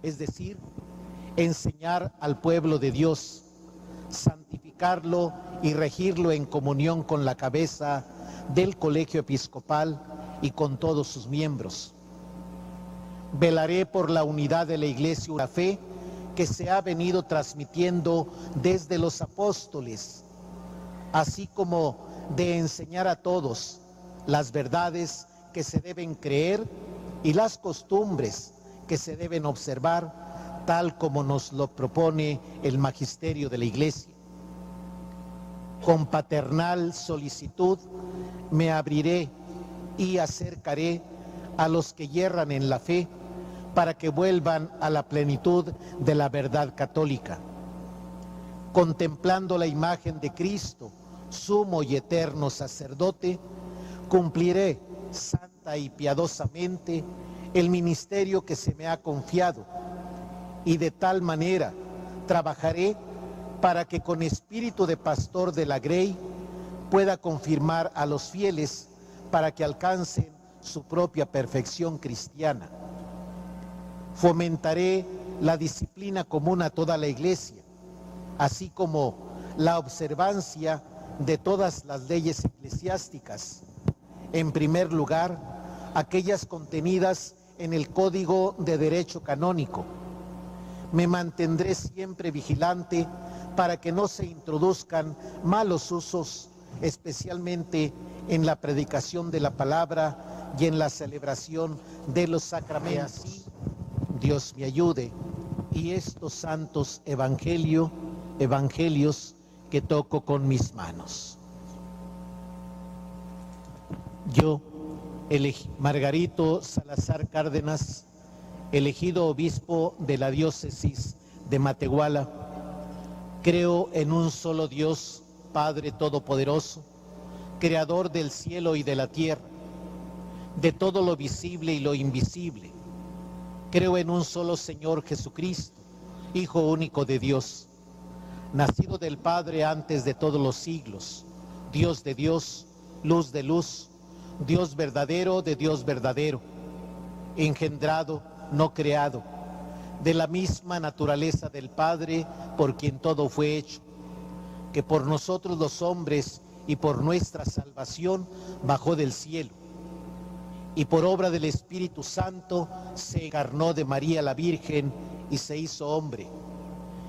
es decir, enseñar al pueblo de Dios, santificarlo y regirlo en comunión con la cabeza del colegio episcopal y con todos sus miembros. Velaré por la unidad de la Iglesia y la fe que se ha venido transmitiendo desde los apóstoles, así como de enseñar a todos las verdades que se deben creer y las costumbres que se deben observar, tal como nos lo propone el magisterio de la Iglesia. Con paternal solicitud me abriré y acercaré a los que yerran en la fe para que vuelvan a la plenitud de la verdad católica. Contemplando la imagen de Cristo, sumo y eterno sacerdote, cumpliré santa y piadosamente el ministerio que se me ha confiado, y de tal manera trabajaré para que con espíritu de pastor de la Grey pueda confirmar a los fieles para que alcancen su propia perfección cristiana. Fomentaré la disciplina común a toda la Iglesia, así como la observancia de todas las leyes eclesiásticas. En primer lugar, aquellas contenidas en el Código de Derecho Canónico. Me mantendré siempre vigilante para que no se introduzcan malos usos, especialmente en la predicación de la palabra y en la celebración de los sacramentos. Así, Dios me ayude y estos santos evangelios que toco con mis manos. Yo, Margarito Salazar Cárdenas, elegido obispo de la diócesis de Matehuala, creo en un solo Dios, Padre Todopoderoso, Creador del cielo y de la tierra, de todo lo visible y lo invisible. Creo en un solo Señor Jesucristo, Hijo único de Dios, nacido del Padre antes de todos los siglos, Dios de Dios, luz de luz, Dios verdadero de Dios verdadero, engendrado, no creado, de la misma naturaleza del Padre, por quien todo fue hecho, que por nosotros los hombres y por nuestra salvación bajó del cielo, y por obra del Espíritu Santo se encarnó de María la Virgen y se hizo hombre,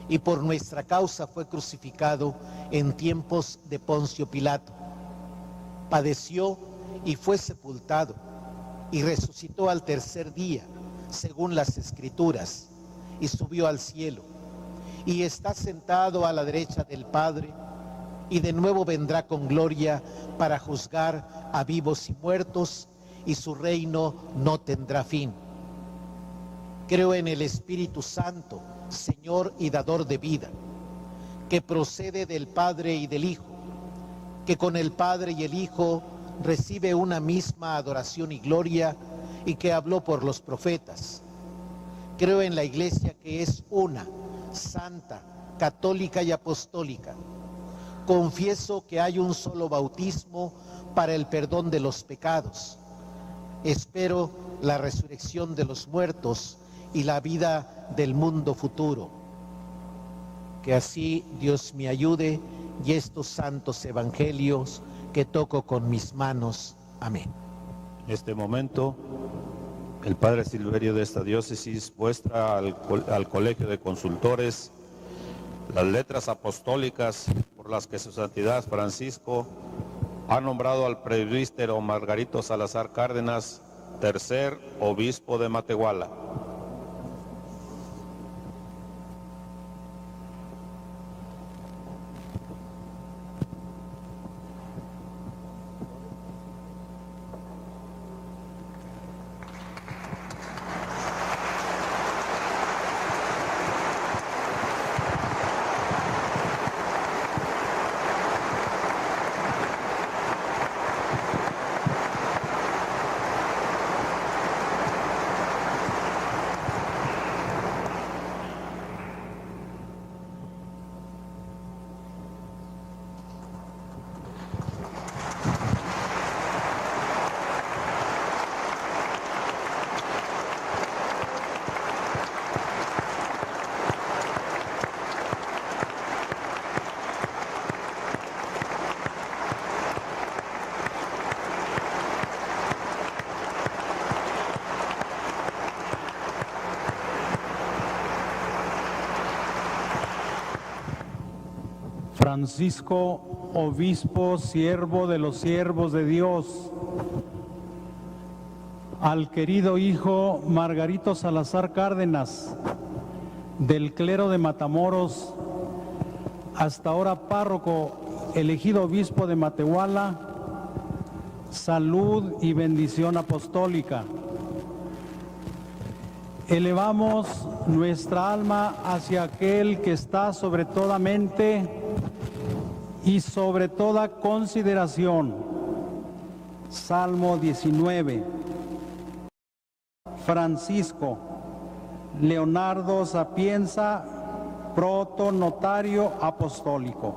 y por nuestra causa fue crucificado en tiempos de Poncio Pilato. Padeció y fue sepultado, y resucitó al tercer día, según las Escrituras, y subió al cielo, y está sentado a la derecha del Padre, y de nuevo vendrá con gloria para juzgar a vivos y muertos, y su reino no tendrá fin. Creo en el Espíritu Santo, Señor y dador de vida, que procede del Padre y del Hijo, que con el Padre y el Hijo recibe una misma adoración y gloria, y que habló por los profetas. Creo en la Iglesia, que es una, santa, católica y apostólica. Confieso que hay un solo bautismo para el perdón de los pecados. Espero la resurrección de los muertos y la vida del mundo futuro. Que así Dios me ayude y estos santos evangelios que toco con mis manos. Amén. En este momento, el Padre Silverio de esta diócesis muestra al Colegio de Consultores las letras apostólicas por las que su Santidad Francisco ha nombrado al presbítero Margarito Salazar Cárdenas, tercer obispo de Matehuala. Francisco, obispo, siervo de los siervos de Dios, al querido hijo Margarito Salazar Cárdenas, del clero de Matamoros, hasta ahora párroco, elegido obispo de Matehuala, salud y bendición apostólica. Elevamos nuestra alma hacia aquel que está sobre toda mente y sobre toda consideración. Salmo 19. Francisco Leonardo Sapienza, protonotario apostólico.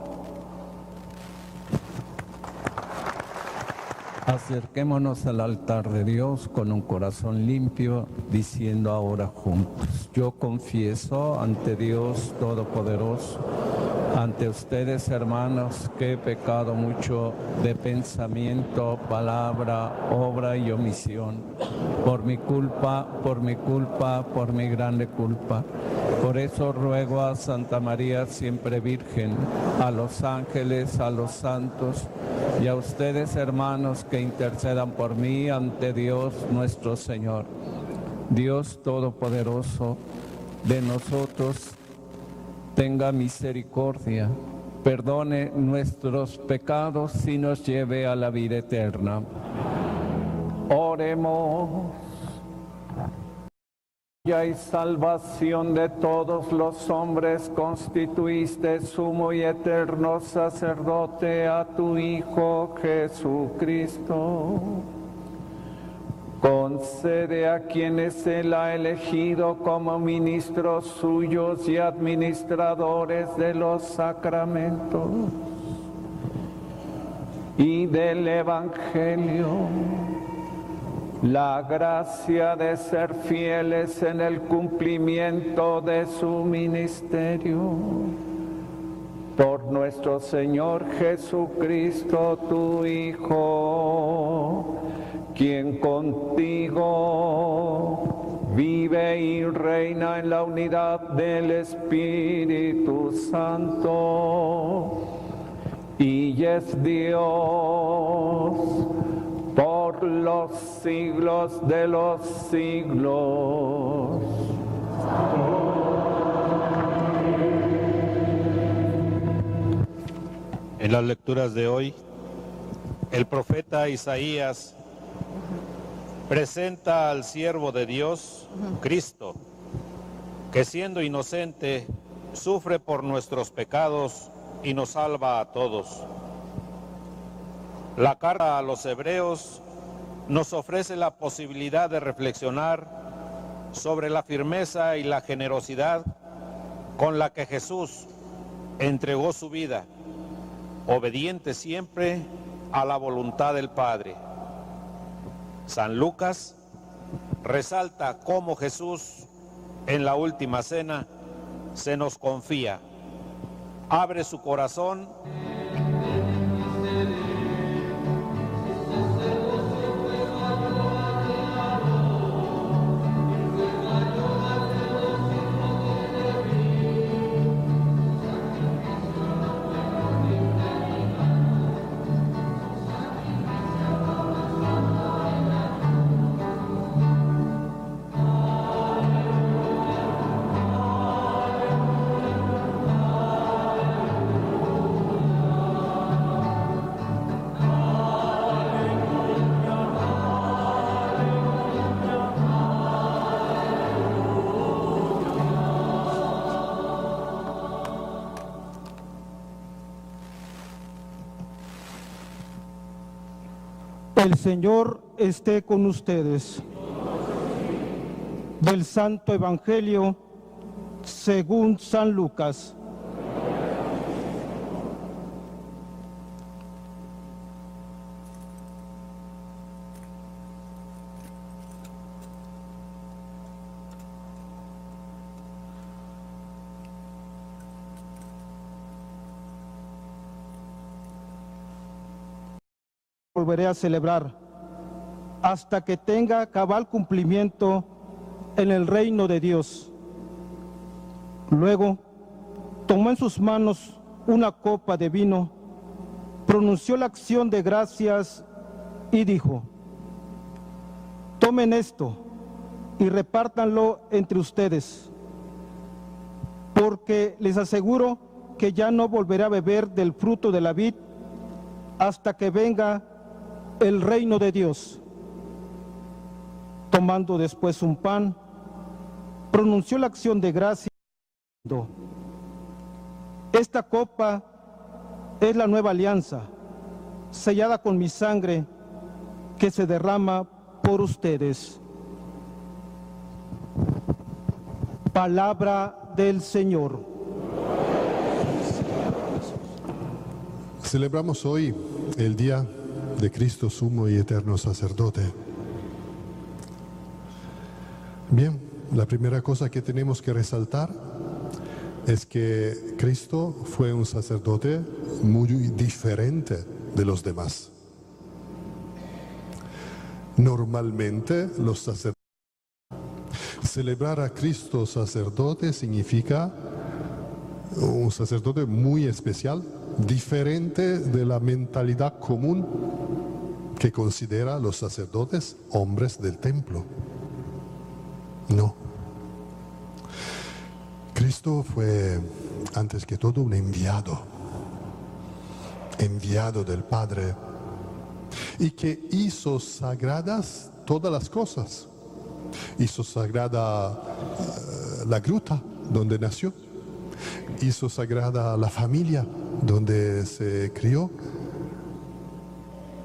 Acerquémonos al altar de Dios con un corazón limpio, diciendo ahora juntos: yo confieso ante Dios Todopoderoso, ante ustedes, hermanos, que he pecado mucho de pensamiento, palabra, obra y omisión, por mi culpa, por mi grande culpa. Por eso ruego a Santa María, siempre Virgen, a los ángeles, a los santos y a ustedes, hermanos, que intercedan por mí ante Dios nuestro Señor. Dios Todopoderoso, de nosotros tenga misericordia, perdone nuestros pecados y nos lleve a la vida eterna. Oremos. Y salvación de todos los hombres, constituiste sumo y eterno sacerdote a tu Hijo Jesucristo. Concede a quienes Él ha elegido como ministros suyos y administradores de los sacramentos y del Evangelio, la gracia de ser fieles en el cumplimiento de su ministerio. Por nuestro Señor Jesucristo, tu Hijo, quien contigo vive y reina en la unidad del Espíritu Santo, y es Dios por los siglos de los siglos. En las lecturas de hoy, el profeta Isaías presenta al siervo de Dios, Cristo, que siendo inocente, sufre por nuestros pecados y nos salva a todos. La carta a los hebreos nos ofrece la posibilidad de reflexionar sobre la firmeza y la generosidad con la que Jesús entregó su vida, obediente siempre a la voluntad del Padre. San Lucas resalta cómo Jesús en la última cena se nos confía, abre su corazón El Señor esté con ustedes. Del Santo Evangelio según San Lucas. Volveré a celebrar hasta que tenga cabal cumplimiento en el reino de Dios. Luego tomó en sus manos una copa de vino, pronunció la acción de gracias y dijo: tomen esto y repártanlo entre ustedes, porque les aseguro que ya no volveré a beber del fruto de la vid hasta que venga el reino de Dios. Tomando después un pan, pronunció la acción de gracias. Esta copa es la nueva alianza, sellada con mi sangre, que se derrama por ustedes. Palabra del Señor. Celebramos hoy el día de Cristo, sumo y eterno sacerdote. Bien, la primera cosa que tenemos que resaltar es que Cristo fue un sacerdote muy diferente de los demás. Normalmente los sacerdotes, celebrar a Cristo sacerdote significa un sacerdote muy especial, diferente de la mentalidad común que considera a los sacerdotes hombres del templo. No. Cristo fue, antes que todo, un enviado del Padre, y que hizo sagradas todas las cosas. Hizo sagrada la gruta donde nació, hizo sagrada la familia donde se crió.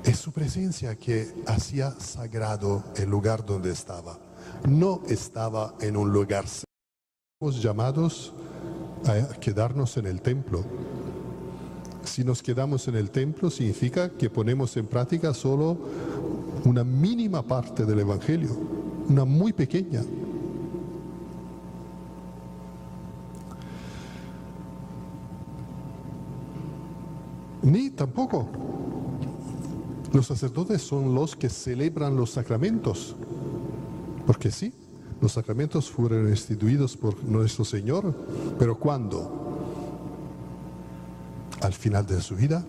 Es su presencia que hacía sagrado el lugar donde estaba. No estaba en un lugar. Somos llamados a quedarnos en el templo. Si nos quedamos en el templo, significa que ponemos en práctica solo una mínima parte del Evangelio, una muy pequeña. Ni tampoco los sacerdotes son los que celebran los sacramentos, porque sí, los sacramentos fueron instituidos por nuestro Señor, pero ¿cuándo? Al final de su vida.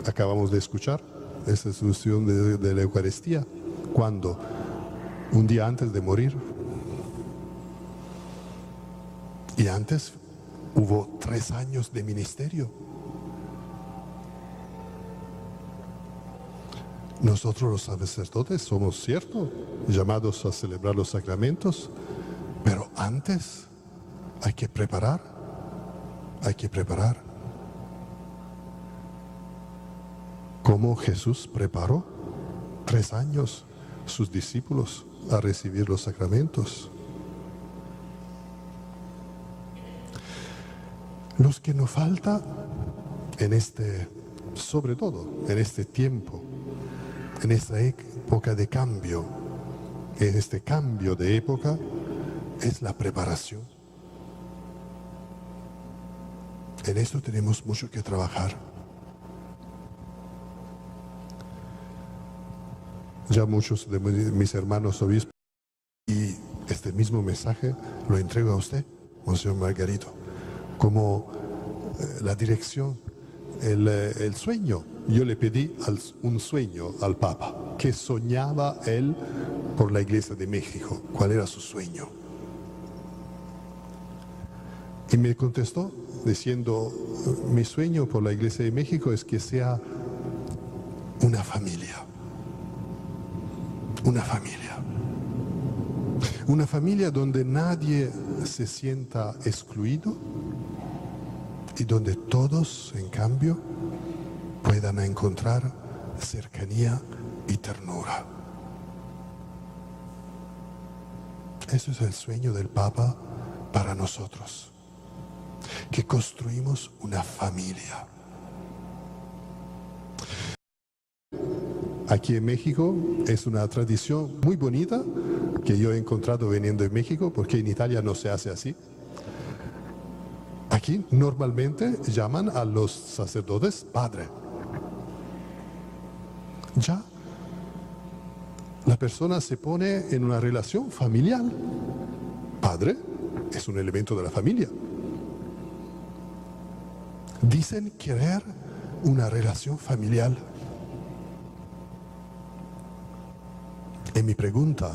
Acabamos de escuchar esta institución de la Eucaristía. ¿Cuándo? Un día antes de morir. Y antes hubo 3 años de ministerio. Nosotros los sacerdotes somos, cierto, llamados a celebrar los sacramentos, pero antes hay que preparar. Como Jesús preparó 3 años sus discípulos a recibir los sacramentos. Los que nos falta sobre todo en este tiempo, en esta época de cambio, en este cambio de época, es la preparación. En esto tenemos mucho que trabajar. Ya muchos de mis hermanos obispos, y este mismo mensaje lo entrego a usted, Monseñor Margarito, como la dirección, el sueño. Yo le pedí un sueño al Papa, que soñaba él por la Iglesia de México. ¿Cuál era su sueño? Y me contestó diciendo: mi sueño por la Iglesia de México es que sea una familia. Una familia donde nadie se sienta excluido y donde todos, en cambio, puedan encontrar cercanía y ternura. Eso es el sueño del Papa para nosotros, que construimos una familia. Aquí en México es una tradición muy bonita que yo he encontrado viniendo en México, porque en Italia no se hace así. Aquí normalmente llaman a los sacerdotes padre. Ya la persona se pone en una relación familiar. Padre es un elemento de la familia. Dicen querer una relación familiar. Y mi pregunta,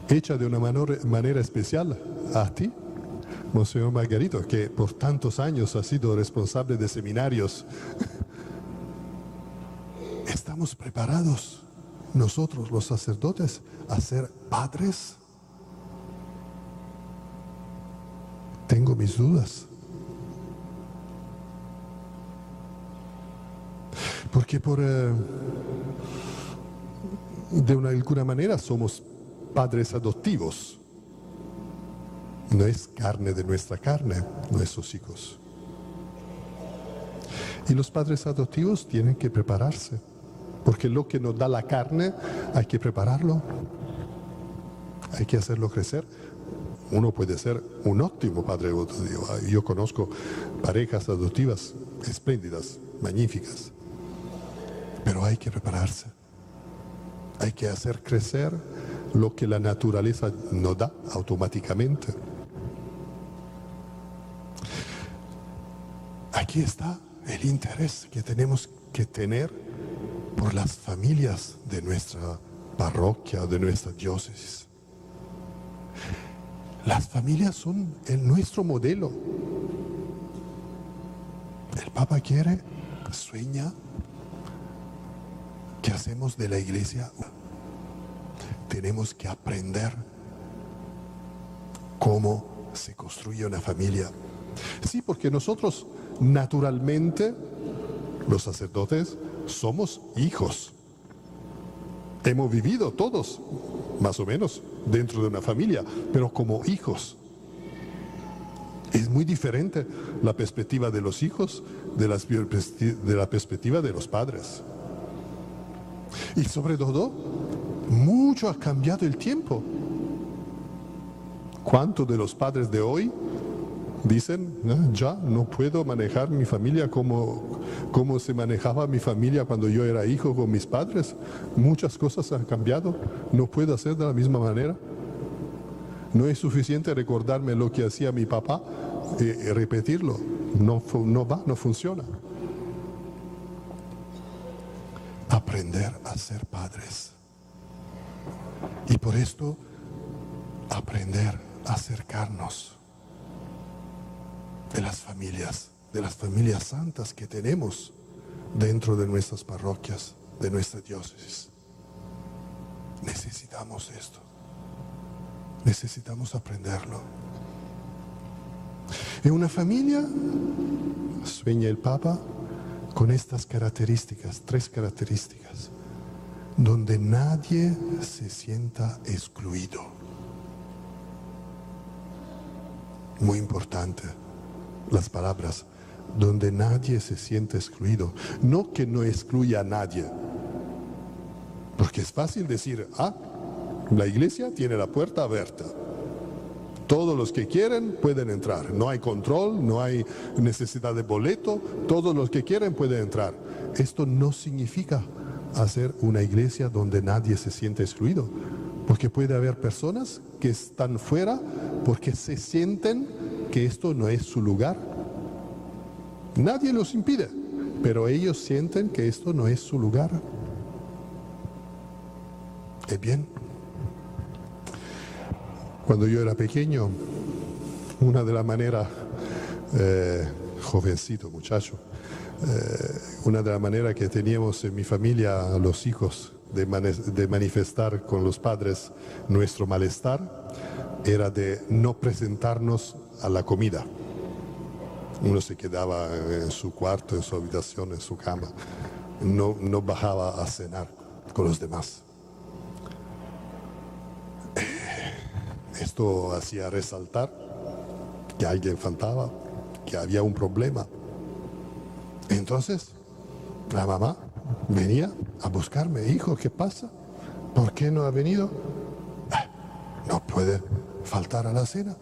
hecha de una manera especial a ti, Monseñor Margarito, que por tantos años ha sido responsable de seminarios, ¿estamos preparados nosotros los sacerdotes a ser padres? Tengo mis dudas. Porque de alguna manera somos padres adoptivos. No es carne de nuestra carne, nuestros hijos. Y los padres adoptivos tienen que prepararse, porque lo que nos da la carne hay que prepararlo, hay que hacerlo crecer. Uno puede ser un óptimo padre adoptivo. Yo conozco parejas adoptivas espléndidas, magníficas, pero hay que prepararse. Hay que hacer crecer lo que la naturaleza nos da automáticamente. Aquí está el interés que tenemos que tener por las familias de nuestra parroquia, de nuestra diócesis. Las familias son nuestro modelo. El Papa sueña que hacemos de la iglesia. Tenemos que aprender cómo se construye una familia. Sí, porque nosotros naturalmente, los sacerdotes, somos hijos. Hemos vivido todos, más o menos, dentro de una familia, pero como hijos. Es muy diferente la perspectiva de los hijos de la perspectiva de los padres. Y sobre todo, mucho ha cambiado el tiempo. ¿Cuántos de los padres de hoy dicen, ya no puedo manejar mi familia como se manejaba mi familia cuando yo era hijo con mis padres? Muchas cosas han cambiado, no puedo hacer de la misma manera. No es suficiente recordarme lo que hacía mi papá y repetirlo, no funciona. Aprender a ser padres. Y por esto, aprender a acercarnos de las familias santas que tenemos dentro de nuestras parroquias, de nuestra diócesis. Necesitamos esto. Necesitamos aprenderlo. En una familia, sueña el Papa, con estas características, 3 características, donde nadie se sienta excluido. Muy importante, las palabras, donde nadie se siente excluido. No que no excluya a nadie, porque es fácil decir, la iglesia tiene la puerta abierta. Todos los que quieren pueden entrar. No hay control, no hay necesidad de boleto. Todos los que quieren pueden entrar. Esto no significa hacer una iglesia donde nadie se siente excluido. Porque puede haber personas que están fuera porque se sienten que esto no es su lugar. Nadie los impide, pero ellos sienten que esto no es su lugar. Bien. Cuando yo era pequeño, una de las maneras, jovencito muchacho, una de las maneras que teníamos en mi familia, los hijos, de manifestar con los padres nuestro malestar, era de no presentarnos a la comida. Uno se quedaba en su cuarto, en su habitación, en su cama, no bajaba a cenar con los demás. Esto hacía resaltar que alguien faltaba, que había un problema. Entonces, la mamá venía a buscarme. Hijo, ¿qué pasa? ¿Por qué no ha venido? No puede faltar a la cena.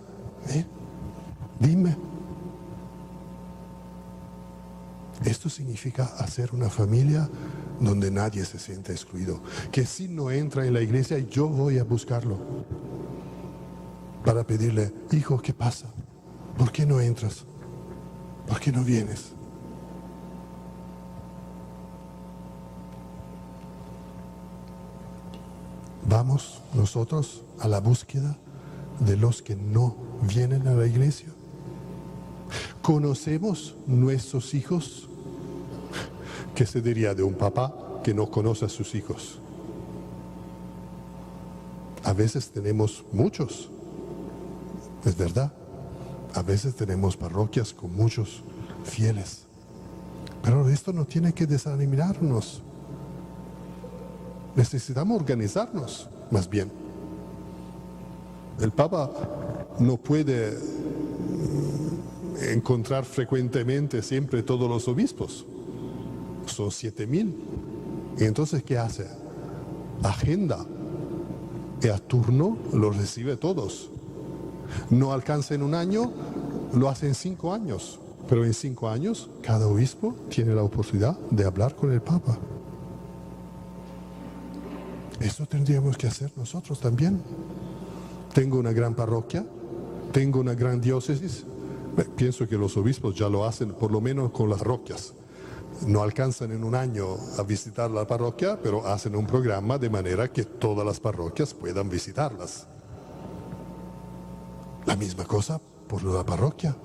Dime. Esto significa hacer una familia donde nadie se siente excluido. Que si no entra en la iglesia, yo voy a buscarlo. Para pedirle, hijo, ¿qué pasa? ¿Por qué no entras? ¿Por qué no vienes? Vamos nosotros a la búsqueda de los que no vienen a la iglesia. ¿Conocemos nuestros hijos? ¿Qué se diría de un papá que no conoce a sus hijos? A veces tenemos muchos, es verdad. A veces tenemos parroquias con muchos fieles. Pero esto no tiene que desanimarnos. Necesitamos organizarnos, más bien. El Papa no puede encontrar frecuentemente siempre todos los obispos. Son 7.000. Y entonces, ¿qué hace? Agenda. Y a turno los recibe todos. No alcanza en un año, lo hace en 5 años. Pero en 5 años, cada obispo tiene la oportunidad de hablar con el Papa. Eso tendríamos que hacer nosotros también. Tengo una gran parroquia, tengo una gran diócesis. Pienso que los obispos ya lo hacen, por lo menos con las parroquias. No alcanzan en un año a visitar la parroquia, pero hacen un programa de manera que todas las parroquias puedan visitarlas. La misma cosa por la parroquia.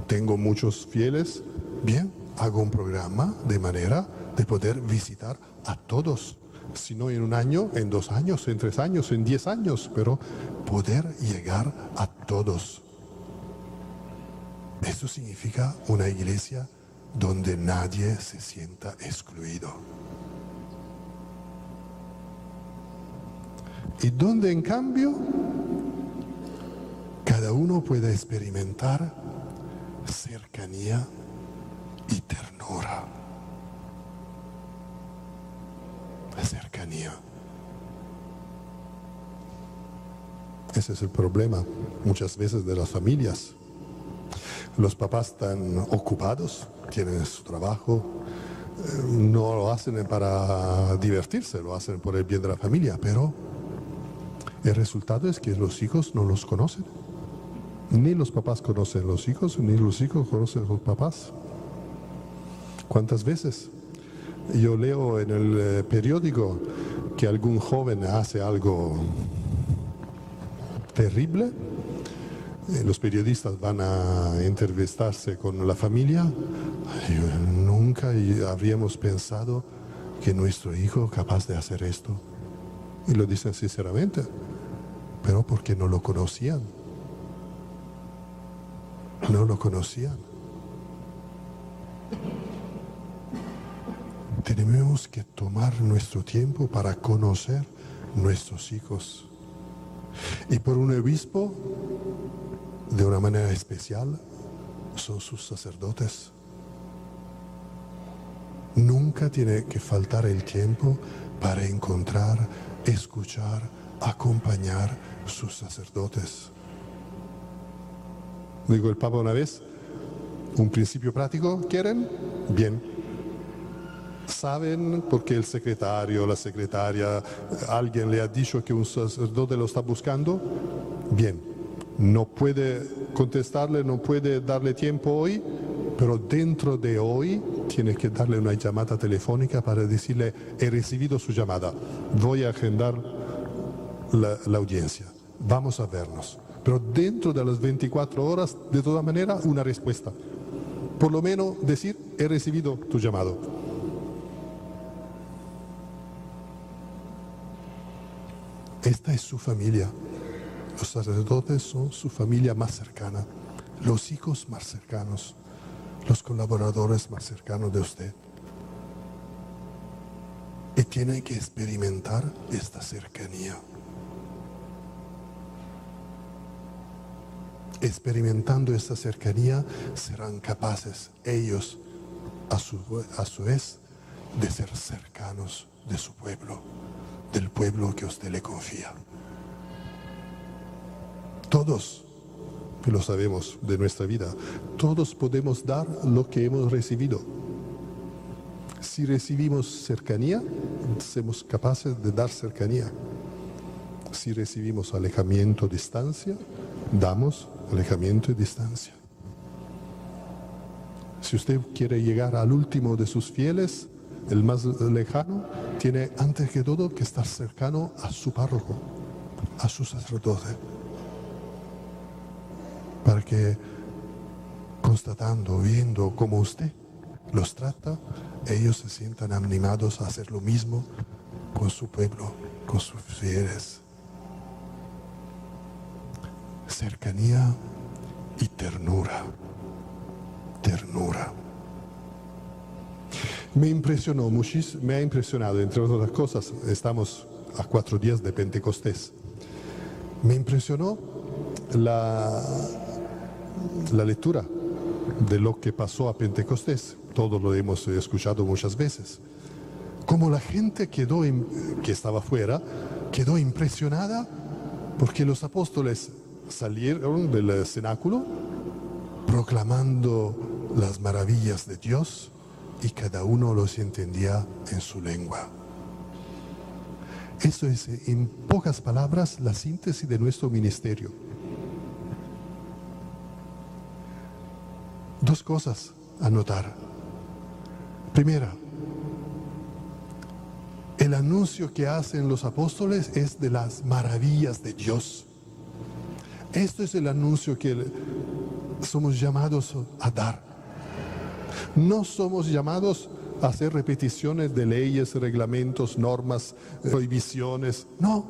Tengo muchos fieles, bien, hago un programa de manera de poder visitar a todos. Si no en un año, en 2 años, en 3 años, en 10 años, pero poder llegar a todos. Eso significa una iglesia donde nadie se sienta excluido. Y donde en cambio cada uno puede experimentar cercanía y ternura. Cercanía. Ese es el problema muchas veces de las familias. Los papás están ocupados, tienen su trabajo, no lo hacen para divertirse, lo hacen por el bien de la familia, pero el resultado es que los hijos no los conocen. Ni los papás conocen a los hijos, ni los hijos conocen a los papás. ¿Cuántas veces? Yo leo en el periódico que algún joven hace algo terrible. Los periodistas van a entrevistarse con la familia. Nunca habríamos pensado que nuestro hijo es capaz de hacer esto. Y lo dicen sinceramente, pero porque no lo conocían. No lo conocían. Tenemos que tomar nuestro tiempo para conocer nuestros hijos. Y por un obispo, de una manera especial, son sus sacerdotes. Nunca tiene que faltar el tiempo para encontrar, escuchar, acompañar sus sacerdotes. Digo el Papa una vez, un principio práctico, ¿quieren? Bien. ¿Saben por qué el secretario, la secretaria, alguien le ha dicho que un sacerdote lo está buscando? Bien. No puede contestarle, no puede darle tiempo hoy, pero dentro de hoy tiene que darle una llamada telefónica para decirle, he recibido su llamada, voy a agendar la audiencia, vamos a vernos. Pero dentro de las 24 horas, de toda manera, una respuesta. Por lo menos decir, he recibido tu llamado. Esta es su familia. Los sacerdotes son su familia más cercana, los hijos más cercanos, los colaboradores más cercanos de usted. Y tienen que experimentar esta cercanía. Experimentando esta cercanía, serán capaces ellos, a su vez, de ser cercanos de su pueblo, del pueblo que usted le confía. Todos, que lo sabemos de nuestra vida, todos podemos dar lo que hemos recibido. Si recibimos cercanía, somos capaces de dar cercanía. Si recibimos alejamiento, distancia, damos alejamiento y distancia. Si usted quiere llegar al último de sus fieles, el más lejano, tiene antes que todo que estar cercano a su párroco, a su sacerdote, para que constatando, viendo cómo usted los trata, ellos se sientan animados a hacer lo mismo con su pueblo, con sus fieles. Cercanía y ternura. Ternura. Me impresionó muchísimo, me ha impresionado, entre otras cosas, estamos a 4 días de Pentecostés. Me impresionó la lectura de lo que pasó a Pentecostés. Todos lo hemos escuchado muchas veces. Como la gente que estaba fuera, quedó impresionada porque los apóstoles salieron del cenáculo proclamando las maravillas de Dios y cada uno los entendía en su lengua. Eso es, en pocas palabras, la síntesis de nuestro ministerio. 2 cosas a notar. Primera, el anuncio que hacen los apóstoles es de las maravillas de Dios. Esto es el anuncio que somos llamados a dar. No somos llamados a hacer repeticiones de leyes, reglamentos, normas, prohibiciones. No.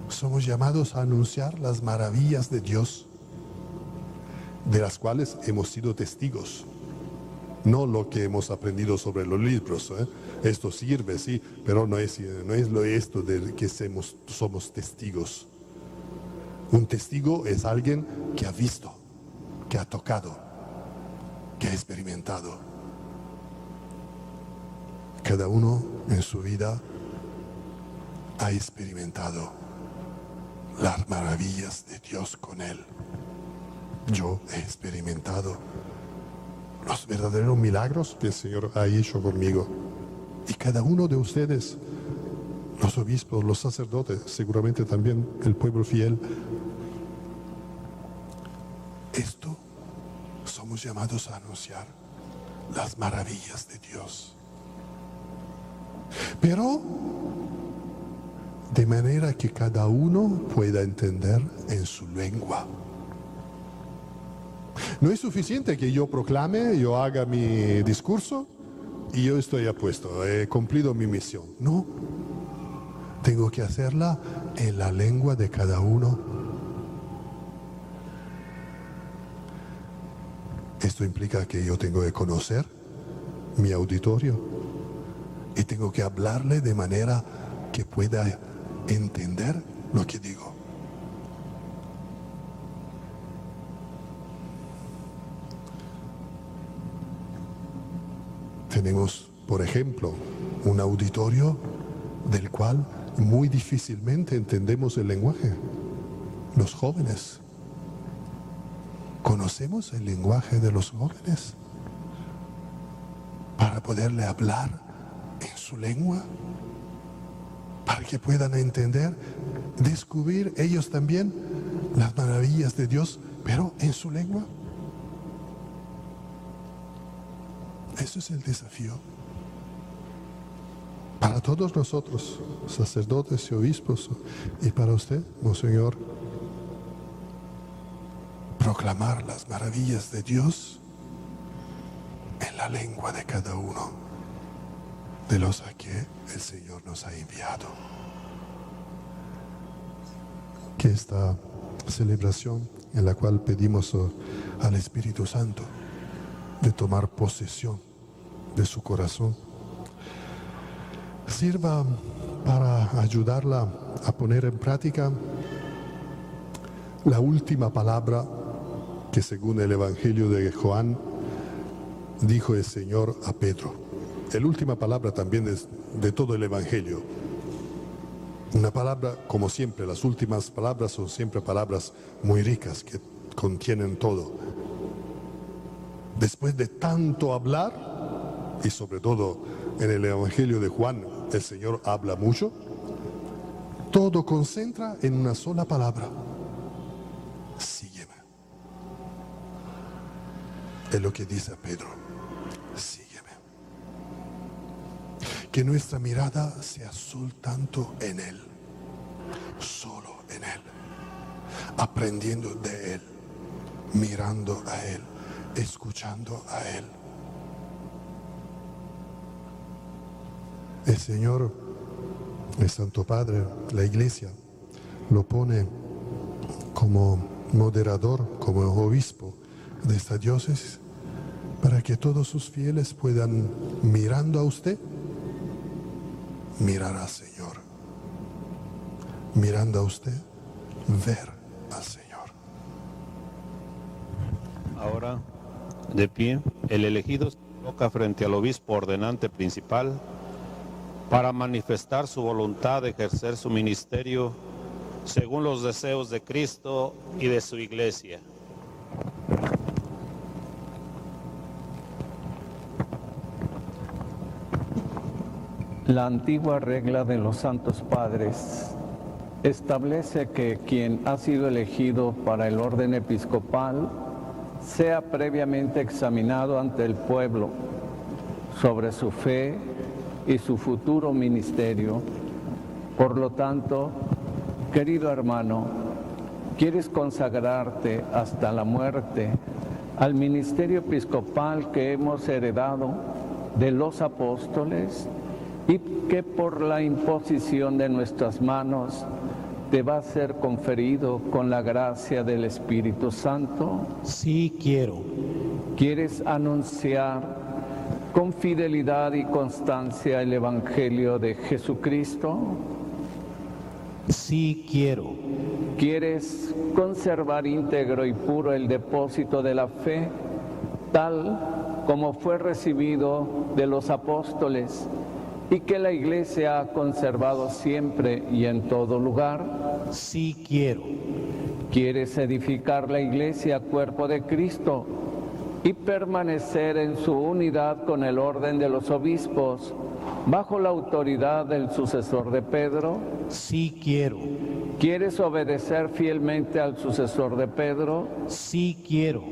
Somos llamados a anunciar las maravillas de Dios, de las cuales hemos sido testigos. No lo que hemos aprendido sobre los libros. Esto sirve, sí, pero no es esto de que somos testigos. Un testigo es alguien que ha visto, que ha tocado, que ha experimentado. Cada uno en su vida ha experimentado las maravillas de Dios con él. Yo he experimentado los verdaderos milagros que el Señor ha hecho conmigo. Y cada uno de ustedes, los obispos, los sacerdotes, seguramente también el pueblo fiel, esto somos llamados a anunciar las maravillas de Dios. Pero de manera que cada uno pueda entender en su lengua. No es suficiente que yo proclame, yo haga mi discurso y yo estoy apuesto, he cumplido mi misión. No, tengo que hacerla en la lengua de cada uno. Esto implica que yo tengo que conocer mi auditorio y tengo que hablarle de manera que pueda entender lo que digo. Tenemos, por ejemplo, un auditorio del cual muy difícilmente entendemos el lenguaje. Los jóvenes. ¿Conocemos el lenguaje de los jóvenes? Para poderle hablar en su lengua, para que puedan entender, descubrir ellos también las maravillas de Dios, pero en su lengua. Eso es el desafío. Para todos nosotros, sacerdotes y obispos, y para usted, Monseñor, proclamar las maravillas de Dios en la lengua de cada uno de los a que el Señor nos ha enviado. Que esta celebración en la cual pedimos al Espíritu Santo de tomar posesión de su corazón sirva para ayudarla a poner en práctica la última palabra que, según el Evangelio de Juan, dijo el Señor a Pedro. La última palabra también es de todo el Evangelio. Una palabra, como siempre, las últimas palabras son siempre palabras muy ricas que contienen todo. Después de tanto hablar, y sobre todo en el Evangelio de Juan, el Señor habla mucho, todo concentra en una sola palabra: sígueme. es lo que dice a Pedro: sígueme. Que nuestra mirada sea soltanto en Él, solo en Él, aprendiendo de Él, mirando a Él, escuchando a Él. El Señor, el Santo Padre, la Iglesia, lo pone como moderador, como obispo de esta diócesis, para que todos sus fieles puedan, mirando a usted, mirar al Señor. Mirando a usted, ver al Señor. Ahora, de pie, el elegido se coloca frente al obispo ordenante principal para manifestar su voluntad de ejercer su ministerio según los deseos de Cristo y de su Iglesia. La antigua regla de los santos padres establece que quien ha sido elegido para el orden episcopal sea previamente examinado ante el pueblo sobre su fe y su futuro ministerio. Por lo tanto, querido hermano, ¿quieres consagrarte hasta la muerte al ministerio episcopal que hemos heredado de los apóstoles y que por la imposición de nuestras manos te va a ser conferido con la gracia del Espíritu Santo? Sí quiero. ¿Quieres anunciar con fidelidad y constancia el Evangelio de Jesucristo? Sí quiero. ¿Quieres conservar íntegro y puro el depósito de la fe, tal como fue recibido de los apóstoles y que la Iglesia ha conservado siempre y en todo lugar? Sí quiero. ¿Quieres edificar la Iglesia, cuerpo de Cristo, y permanecer en su unidad con el orden de los obispos, bajo la autoridad del sucesor de Pedro? Sí quiero. ¿Quieres obedecer fielmente al sucesor de Pedro? Sí quiero.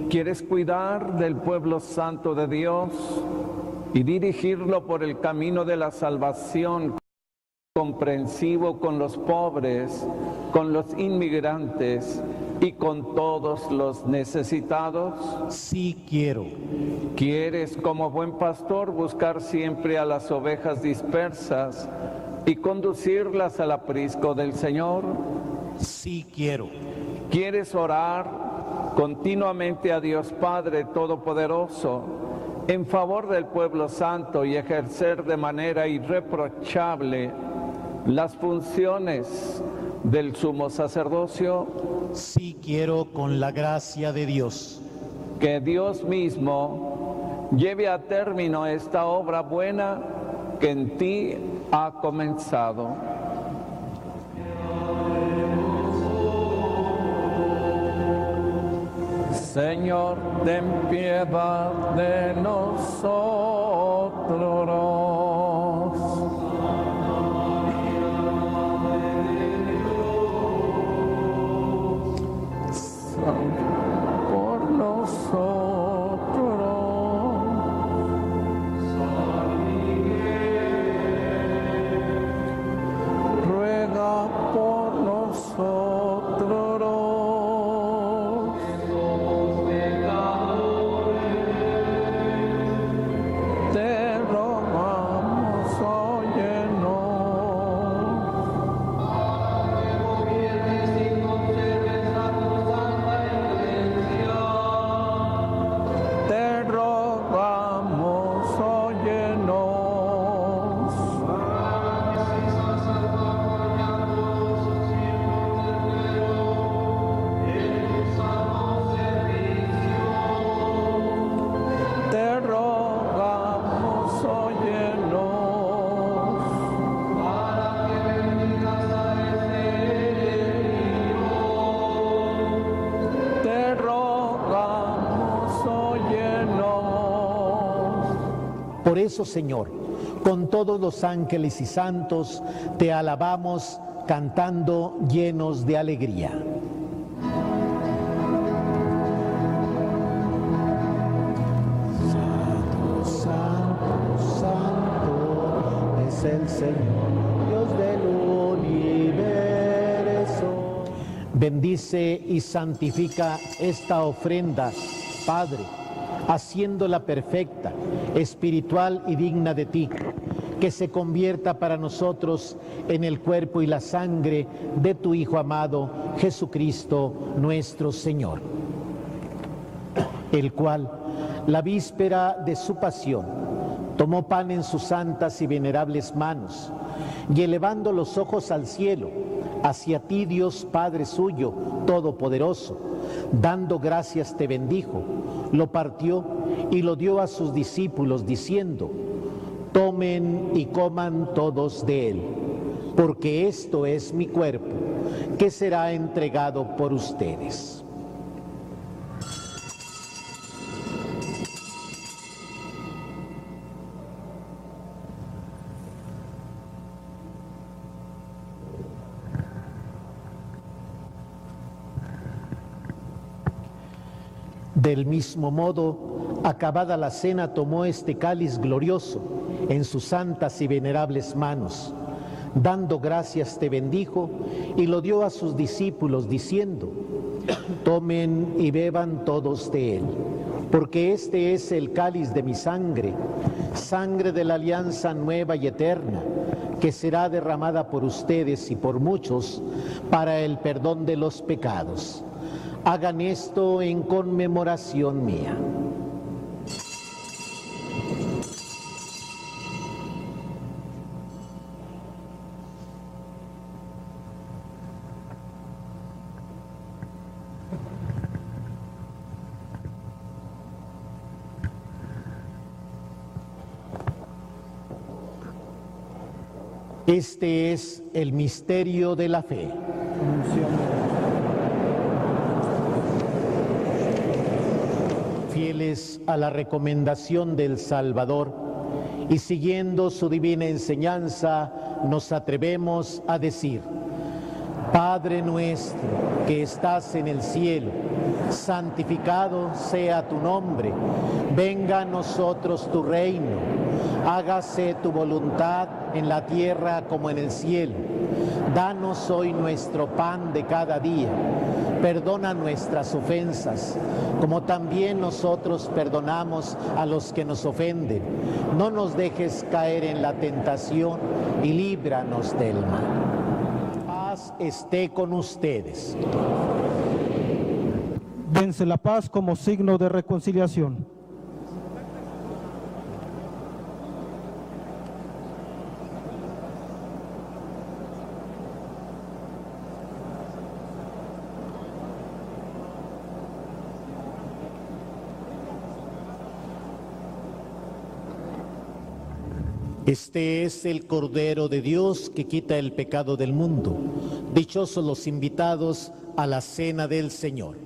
¿Quieres cuidar del pueblo santo de Dios y dirigirlo por el camino de la salvación, comprensivo con los pobres, con los inmigrantes y con todos los necesitados? Sí quiero. ¿Quieres, como buen pastor, buscar siempre a las ovejas dispersas y conducirlas al aprisco del Señor? Sí quiero. ¿Quieres orar continuamente a Dios Padre Todopoderoso en favor del pueblo santo y ejercer de manera irreprochable las funciones del sumo sacerdocio? Sí quiero, con la gracia de Dios. Que Dios mismo lleve a término esta obra buena que en ti ha comenzado. Señor, ten piedad de nosotros. Por nosotros. Ruega por nosotros. Te rogamos, óyenos. Te rogamos, óyenos. Te rogamos, óyenos. Te rogamos, óyenos. Por eso, Señor, con todos los ángeles y santos, te alabamos cantando llenos de alegría. es el Señor, Dios del universo. Bendice y santifica esta ofrenda, Padre, haciéndola perfecta, espiritual y digna de ti, que se convierta para nosotros en el cuerpo y la sangre de tu Hijo amado, Jesucristo nuestro Señor, el cual, la víspera de su pasión, tomó pan en sus santas y venerables manos, y elevando los ojos al cielo, hacia ti, Dios Padre suyo, todopoderoso, dando gracias te bendijo, lo partió y lo dio a sus discípulos, diciendo: tomen y coman todos de él, porque esto es mi cuerpo, que será entregado por ustedes. Del mismo modo, acabada la cena, tomó este cáliz glorioso en sus santas y venerables manos, dando gracias te bendijo y lo dio a sus discípulos, diciendo: tomen y beban todos de él, porque este es el cáliz de mi sangre, sangre de la alianza nueva y eterna, que será derramada por ustedes y por muchos para el perdón de los pecados. Hagan esto en conmemoración mía. Este es el misterio de la fe. Fieles a la recomendación del Salvador y siguiendo su divina enseñanza, nos atrevemos a decir: Padre nuestro que estás en el cielo, santificado sea tu nombre, venga a nosotros tu reino, hágase tu voluntad en la tierra como en el cielo. Danos hoy nuestro pan de cada día. Perdona nuestras ofensas, como también nosotros perdonamos a los que nos ofenden. No nos dejes caer en la tentación y líbranos del mal. Paz esté con ustedes. Dense la paz como signo de reconciliación. Este es el Cordero de Dios que quita el pecado del mundo. Dichosos los invitados a la cena del Señor.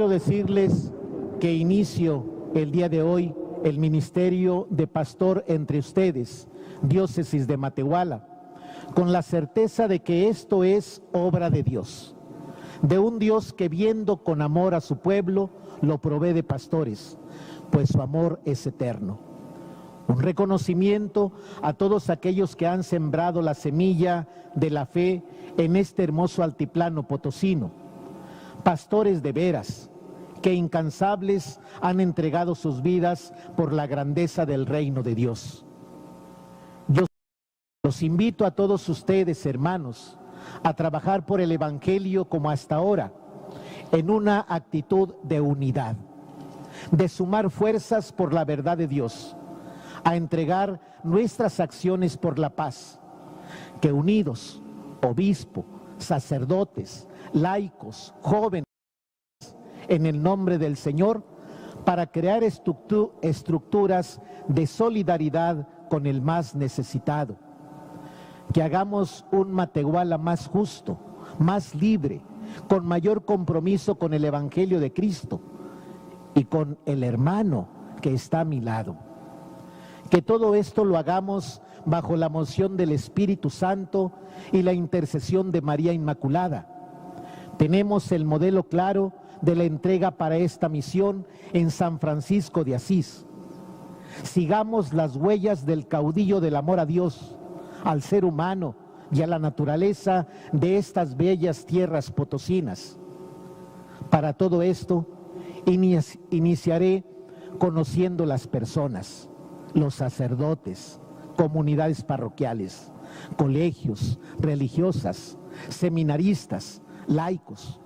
quiero decirles que inicio el día de hoy el ministerio de pastor entre ustedes, diócesis de Matehuala, con la certeza de que esto es obra de Dios, de un Dios que viendo con amor a su pueblo, lo provee de pastores, pues su amor es eterno. Un reconocimiento a todos aquellos que han sembrado la semilla de la fe en este hermoso altiplano potosino, pastores de veras, que incansables han entregado sus vidas por la grandeza del reino de Dios. Yo los invito a todos ustedes, hermanos, a trabajar por el Evangelio como hasta ahora, en una actitud de unidad, de sumar fuerzas por la verdad de Dios, a entregar nuestras acciones por la paz, que unidos, obispo, sacerdotes, laicos, jóvenes, en el nombre del Señor, para crear estructuras de solidaridad con el más necesitado. Que hagamos un Matehuala más justo, más libre, con mayor compromiso con el Evangelio de Cristo y con el hermano que está a mi lado. Que todo esto lo hagamos bajo la moción del Espíritu Santo y la intercesión de María Inmaculada. Tenemos el modelo claro de la entrega para esta misión en San Francisco de Asís. Sigamos las huellas del caudillo del amor a Dios, al ser humano y a la naturaleza de estas bellas tierras potosinas. Para todo esto, iniciaré conociendo las personas, los sacerdotes, comunidades parroquiales, colegios, religiosas, seminaristas, laicos.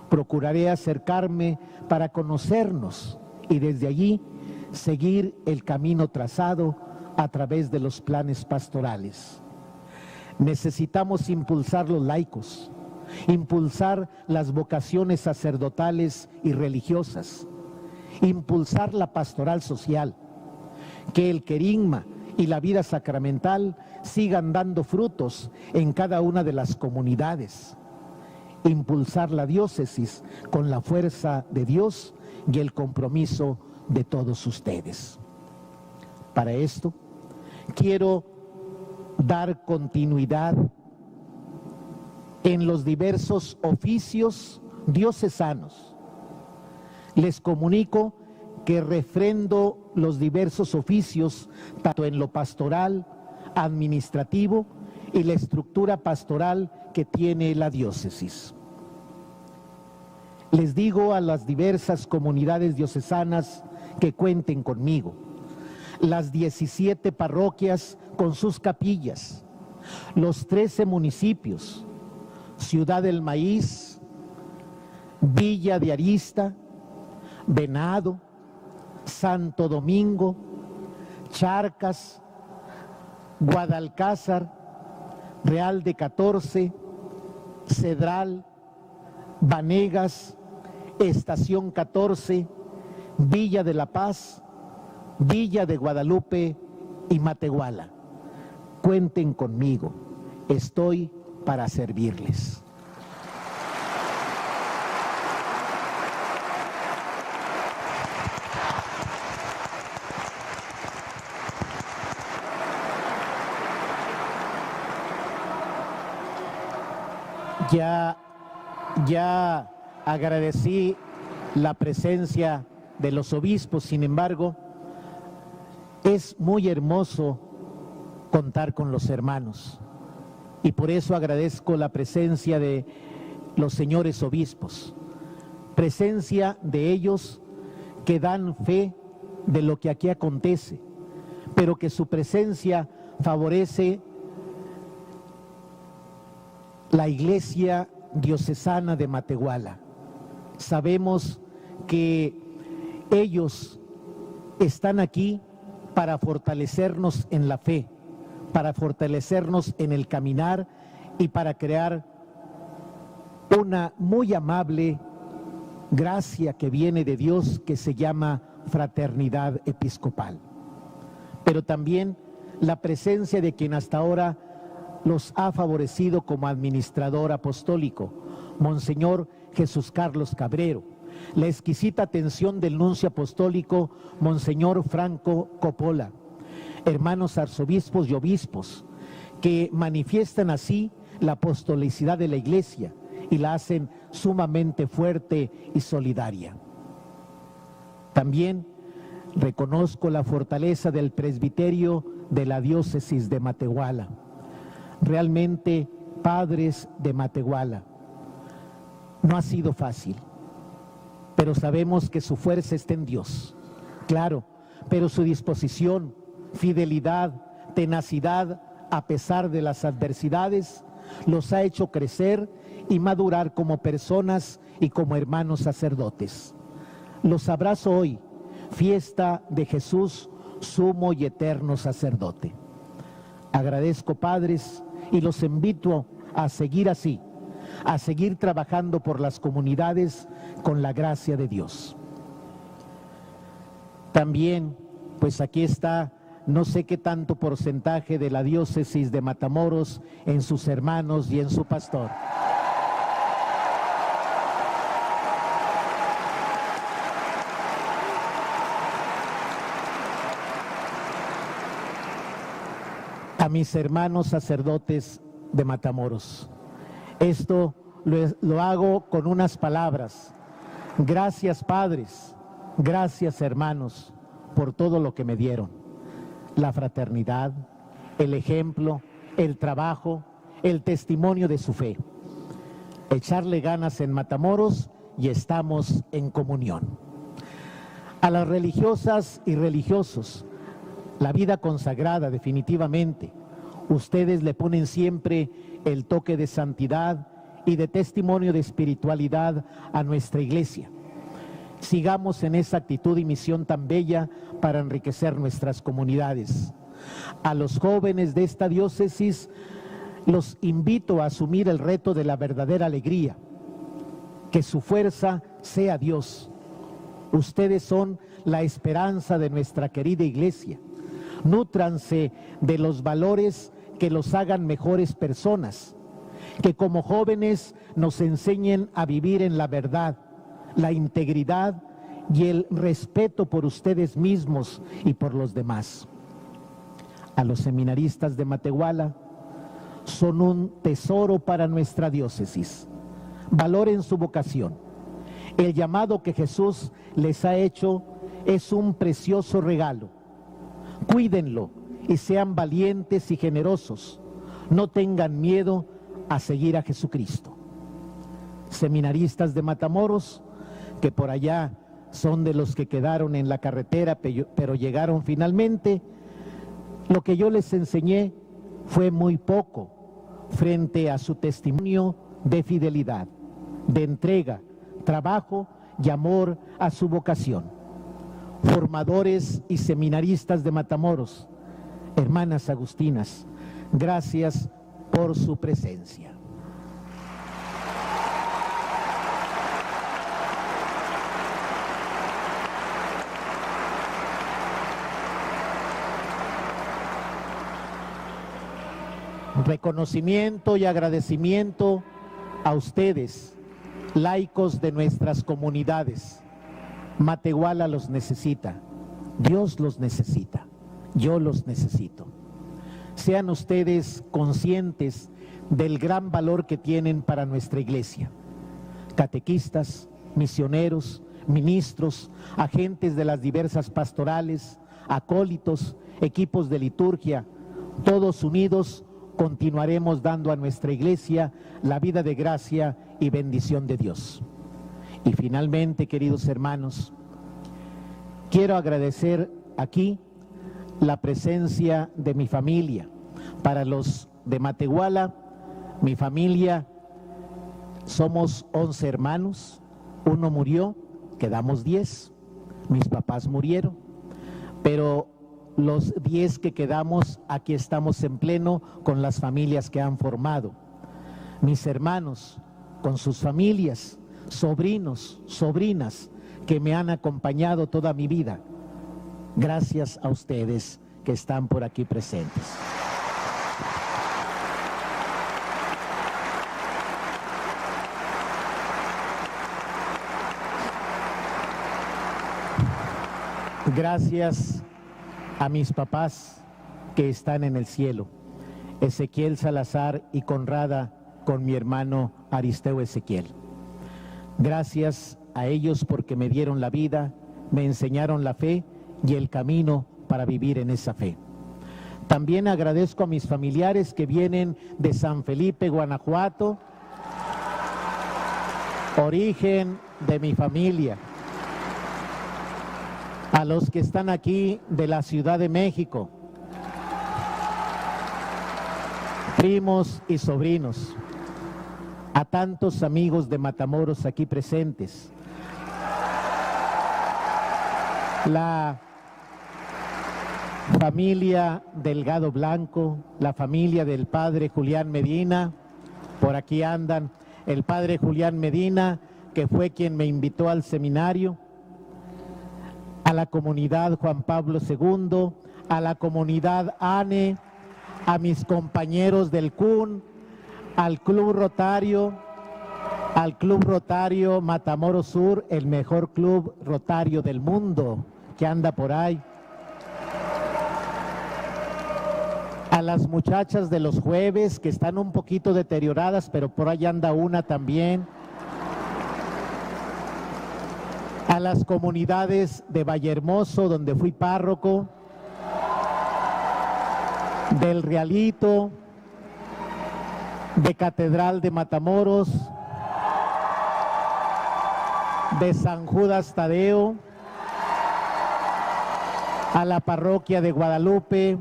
Procuraré acercarme para conocernos y desde allí seguir el camino trazado a través de los planes pastorales. Necesitamos impulsar los laicos, impulsar las vocaciones sacerdotales y religiosas, impulsar la pastoral social, que el querigma y la vida sacramental sigan dando frutos en cada una de las comunidades, impulsar la diócesis con la fuerza de Dios y el compromiso de todos ustedes. Para esto, quiero dar continuidad en los diversos oficios diocesanos. Les comunico que refrendo los diversos oficios, tanto en lo pastoral, administrativo y la estructura pastoral que tiene la diócesis. Les digo a las diversas comunidades diocesanas que cuenten conmigo, las 17 parroquias con sus capillas, los 13 municipios, Ciudad del Maíz, Villa de Arista, Venado, Santo Domingo, Charcas, Guadalcázar, Real de 14, Cedral, Vanegas, Estación 14, Villa de la Paz, Villa de Guadalupe y Matehuala. Cuenten conmigo, estoy para servirles. Ya agradecí la presencia de los obispos, sin embargo, es muy hermoso contar con los hermanos y por eso agradezco la presencia de los señores obispos, presencia de ellos que dan fe de lo que aquí acontece, pero que su presencia favorece la Iglesia Diocesana de Matehuala. Sabemos que ellos están aquí para fortalecernos en la fe, para fortalecernos en el caminar y para crear una muy amable gracia que viene de Dios que se llama fraternidad episcopal. Pero también la presencia de quien hasta ahora los ha favorecido como administrador apostólico, Monseñor Jesús Carlos Cabrero, la exquisita atención del nuncio apostólico Monseñor Franco Coppola, hermanos arzobispos y obispos, que manifiestan así la apostolicidad de la Iglesia y la hacen sumamente fuerte y solidaria. También reconozco la fortaleza del presbiterio de la diócesis de Matehuala. Realmente, padres de Matehuala, no ha sido fácil, pero sabemos que su fuerza está en Dios, claro, pero su disposición, fidelidad, tenacidad, a pesar de las adversidades, los ha hecho crecer y madurar como personas y como hermanos sacerdotes. Los abrazo hoy, fiesta de Jesús, sumo y eterno sacerdote. Agradezco, padres, y los invito a seguir así, a seguir trabajando por las comunidades con la gracia de Dios. También, pues aquí está, no sé qué tanto porcentaje de la diócesis de Matamoros en sus hermanos y en su pastor. A mis hermanos sacerdotes de Matamoros, esto lo hago con unas palabras. Gracias, padres, gracias, hermanos, por todo lo que me dieron. La fraternidad, el ejemplo, el trabajo, el testimonio de su fe. Echarle ganas en Matamoros y estamos en comunión. A las religiosas y religiosos, la vida consagrada definitivamente, ustedes le ponen siempre el toque de santidad y de testimonio de espiritualidad a nuestra iglesia. Sigamos en esa actitud y misión tan bella para enriquecer nuestras comunidades. A los jóvenes de esta diócesis los invito a asumir el reto de la verdadera alegría, que su fuerza sea Dios. Ustedes son la esperanza de nuestra querida iglesia. Nútranse de los valores que los hagan mejores personas, que como jóvenes nos enseñen a vivir en la verdad, la integridad y el respeto por ustedes mismos y por los demás. A los seminaristas de Matehuala, son un tesoro para nuestra diócesis. Valoren su vocación. El llamado que Jesús les ha hecho es un precioso regalo. Cuídenlo y sean valientes y generosos. No tengan miedo a seguir a Jesucristo. Seminaristas de Matamoros, que por allá son de los que quedaron en la carretera, pero llegaron finalmente, lo que yo les enseñé fue muy poco frente a su testimonio de fidelidad, de entrega, trabajo y amor a su vocación. Formadores y seminaristas de Matamoros, hermanas agustinas, gracias por su presencia. Reconocimiento y agradecimiento a ustedes, laicos de nuestras comunidades. Matehuala los necesita, Dios los necesita, yo los necesito. Sean ustedes conscientes del gran valor que tienen para nuestra iglesia. Catequistas, misioneros, ministros, agentes de las diversas pastorales, acólitos, equipos de liturgia, todos unidos continuaremos dando a nuestra iglesia la vida de gracia y bendición de Dios. Y finalmente, queridos hermanos, quiero agradecer aquí la presencia de mi familia. Para los de Matehuala, mi familia, somos 11 hermanos, uno murió, quedamos 10, mis papás murieron, pero los 10 que quedamos, aquí estamos en pleno con las familias que han formado. Mis hermanos, con sus familias, sobrinos, sobrinas, que me han acompañado toda mi vida. Gracias a ustedes que están por aquí presentes. Gracias a mis papás que están en el cielo, Ezequiel Salazar y Conrada, con mi hermano Aristeo Ezequiel. Gracias a ellos porque me dieron la vida, me enseñaron la fe y el camino para vivir en esa fe. También agradezco a mis familiares que vienen de San Felipe, Guanajuato, origen de mi familia. A los que están aquí de la Ciudad de México, primos y sobrinos, a tantos amigos de Matamoros aquí presentes, la familia Delgado Blanco, la familia del padre Julián Medina, por aquí andan, el padre Julián Medina, que fue quien me invitó al seminario, a la comunidad Juan Pablo II, a la comunidad ANE, a mis compañeros del CUN, al Club Rotario Matamoros Sur, el mejor club rotario del mundo que anda por ahí. A las muchachas de los jueves que están un poquito deterioradas, pero por ahí anda una también. A las comunidades de Vallehermoso, donde fui párroco, del Realito, de Catedral de Matamoros, de San Judas Tadeo, a la parroquia de Guadalupe,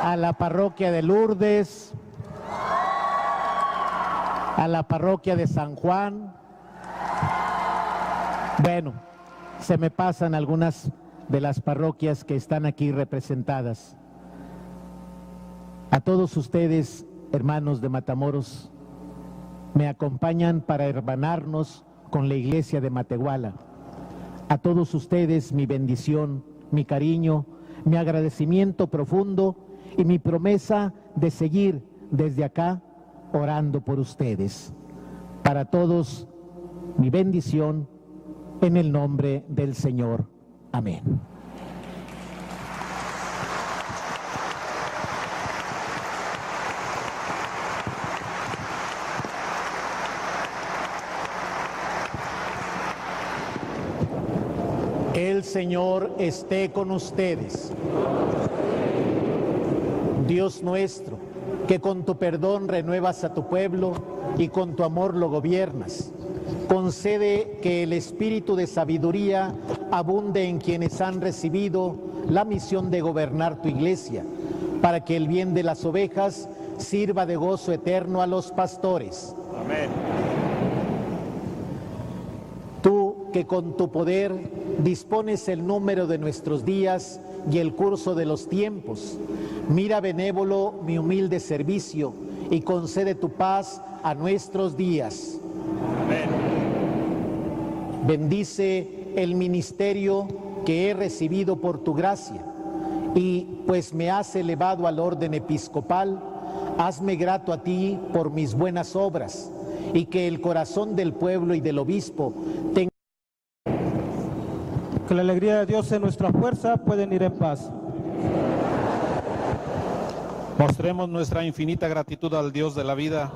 a la parroquia de Lourdes, a la parroquia de San Juan. Bueno, se me pasan algunas de las parroquias que están aquí representadas. A todos ustedes, hermanos de Matamoros, me acompañan para hermanarnos con la iglesia de Matehuala. A todos ustedes mi bendición, mi cariño, mi agradecimiento profundo y mi promesa de seguir desde acá orando por ustedes. Para todos mi bendición en el nombre del Señor. Amén. El Señor esté con ustedes. Dios nuestro, que con tu perdón renuevas a tu pueblo y con tu amor lo gobiernas, concede que el espíritu de sabiduría abunde en quienes han recibido la misión de gobernar tu iglesia, para que el bien de las ovejas sirva de gozo eterno a los pastores. Amén. Tú, que con tu poder dispones el número de nuestros días y el curso de los tiempos, mira benévolo mi humilde servicio y concede tu paz a nuestros días. Amén. Bendice el ministerio que he recibido por tu gracia y pues me has elevado al orden episcopal, hazme grato a ti por mis buenas obras y que el corazón del pueblo y del obispo tenga. Que la alegría de Dios sea nuestra fuerza, pueden ir en paz. Mostremos nuestra infinita gratitud al Dios de la vida